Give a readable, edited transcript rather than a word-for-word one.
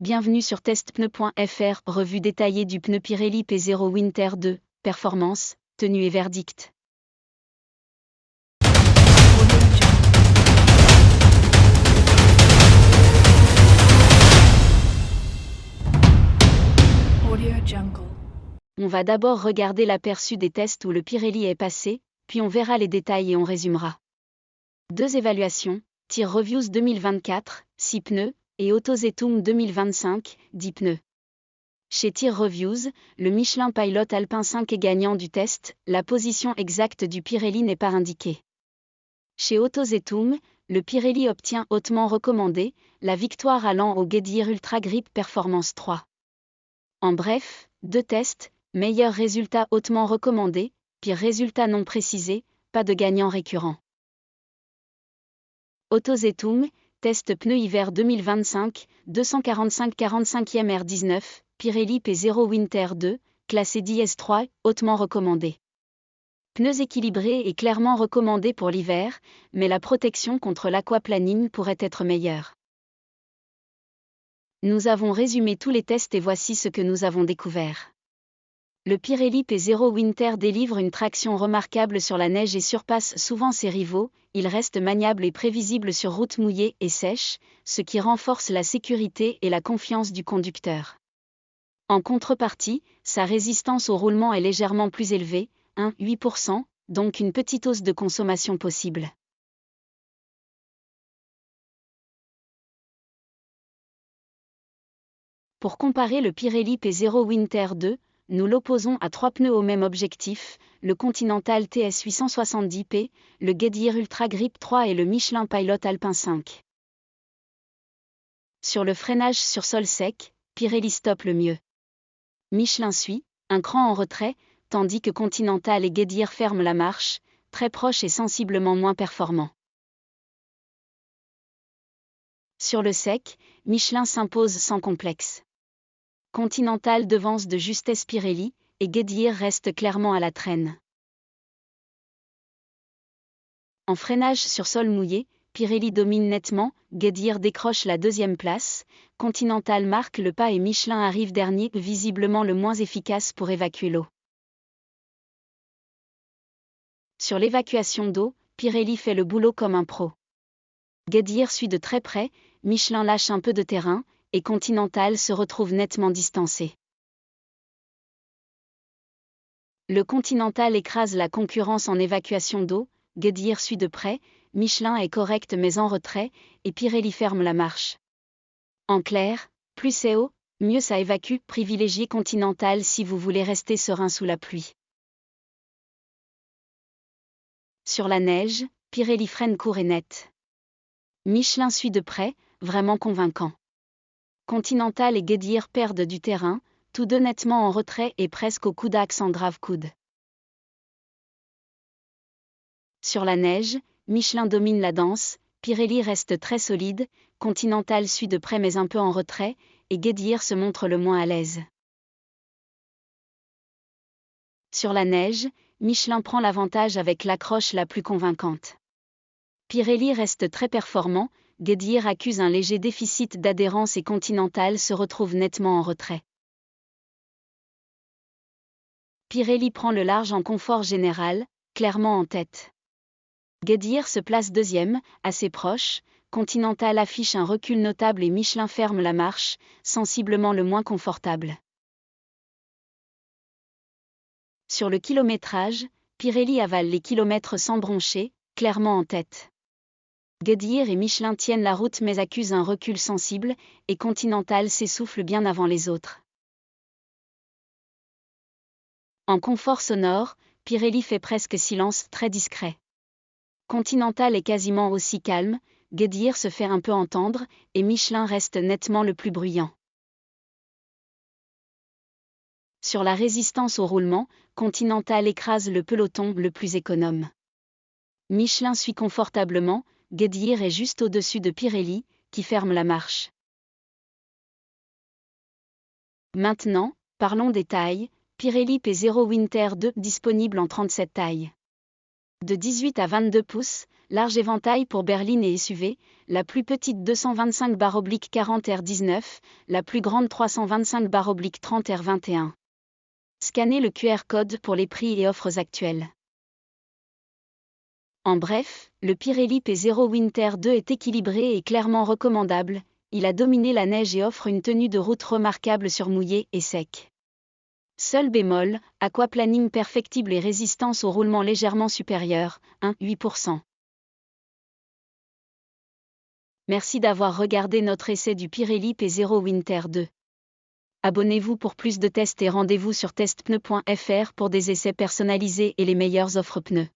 Bienvenue sur testpneu.fr, revue détaillée du pneu Pirelli P0 Winter 2, performance, tenue et verdict. On va d'abord regarder l'aperçu des tests où le Pirelli est passé, puis on verra les détails et on résumera. 2 évaluations, Tyre Reviews 2024, 6 pneus, et AutoZetum 2025, 10 pneus. Chez Tyre Reviews, le Michelin Pilot Alpin 5 est gagnant du test, la position exacte du Pirelli n'est pas indiquée. Chez AutoZetum, le Pirelli obtient hautement recommandé, la victoire allant au Goodyear Ultra Grip Performance 3. En bref, 2 tests, meilleur résultat hautement recommandé, pire résultat non précisé, pas de gagnant récurrent. AutoZetum, test pneu hiver 2025, 245/45e R19, Pirelli P0 Winter 2, classé DS3, hautement recommandé. Pneus équilibrés et clairement recommandés pour l'hiver, mais la protection contre l'aquaplaning pourrait être meilleure. Nous avons résumé tous les tests et voici ce que nous avons découvert. Le Pirelli P0 Winter délivre une traction remarquable sur la neige et surpasse souvent ses rivaux, il reste maniable et prévisible sur route mouillée et sèche, ce qui renforce la sécurité et la confiance du conducteur. En contrepartie, sa résistance au roulement est légèrement plus élevée, 8%, donc une petite hausse de consommation possible. Pour comparer le Pirelli P0 Winter 2, nous l'opposons à 3 pneus au même objectif, le Continental TS 870P, le Goodyear Ultra Grip 3 et le Michelin Pilot Alpin 5. Sur le freinage sur sol sec, Pirelli stoppe le mieux. Michelin suit, un cran en retrait, tandis que Continental et Goodyear ferment la marche, très proches et sensiblement moins performants. Sur le sec, Michelin s'impose sans complexe. Continental devance de justesse Pirelli, et Goodyear reste clairement à la traîne. En freinage sur sol mouillé, Pirelli domine nettement, Goodyear décroche la 2e place, Continental marque le pas et Michelin arrive dernier, visiblement le moins efficace pour évacuer l'eau. Sur l'évacuation d'eau, Pirelli fait le boulot comme un pro. Goodyear suit de très près, Michelin lâche un peu de terrain, et Continental se retrouve nettement distancé. Le Continental écrase la concurrence en évacuation d'eau, Goodyear suit de près, Michelin est correct mais en retrait, et Pirelli ferme la marche. En clair, plus c'est haut, mieux ça évacue, privilégiez Continental si vous voulez rester serein sous la pluie. Sur la neige, Pirelli freine court et net. Michelin suit de près, vraiment convaincant. Continental et Goodyear perdent du terrain, tous deux nettement en retrait et presque au coude axe en grave coude. Sur la neige, Michelin domine la danse, Pirelli reste très solide, Continental suit de près mais un peu en retrait, et Goodyear se montre le moins à l'aise. Sur la neige, Michelin prend l'avantage avec l'accroche la plus convaincante. Pirelli reste très performant, Goodyear accuse un léger déficit d'adhérence et Continental se retrouve nettement en retrait. Pirelli prend le large en confort général, clairement en tête. Goodyear se place 2e, assez proche, Continental affiche un recul notable et Michelin ferme la marche, sensiblement le moins confortable. Sur le kilométrage, Pirelli avale les kilomètres sans broncher, clairement en tête. Goodyear et Michelin tiennent la route mais accusent un recul sensible, et Continental s'essouffle bien avant les autres. En confort sonore, Pirelli fait presque silence, très discret. Continental est quasiment aussi calme, Goodyear se fait un peu entendre, et Michelin reste nettement le plus bruyant. Sur la résistance au roulement, Continental écrase le peloton le plus économe. Michelin suit confortablement, Goodyear est juste au-dessus de Pirelli, qui ferme la marche. Maintenant, parlons des tailles, Pirelli P0 Winter 2 disponible en 37 tailles. De 18 à 22 pouces, large éventail pour berline et SUV, la plus petite 225/40 R19, la plus grande 325/30 R21. Scannez le QR code pour les prix et offres actuelles. En bref, le Pirelli P0 Winter 2 est équilibré et clairement recommandable, il a dominé la neige et offre une tenue de route remarquable sur mouillé et sec. Seul bémol, aquaplaning perfectible et résistance au roulement légèrement supérieure, 8%. Merci d'avoir regardé notre essai du Pirelli P0 Winter 2. Abonnez-vous pour plus de tests et rendez-vous sur testpneu.fr pour des essais personnalisés et les meilleures offres pneus.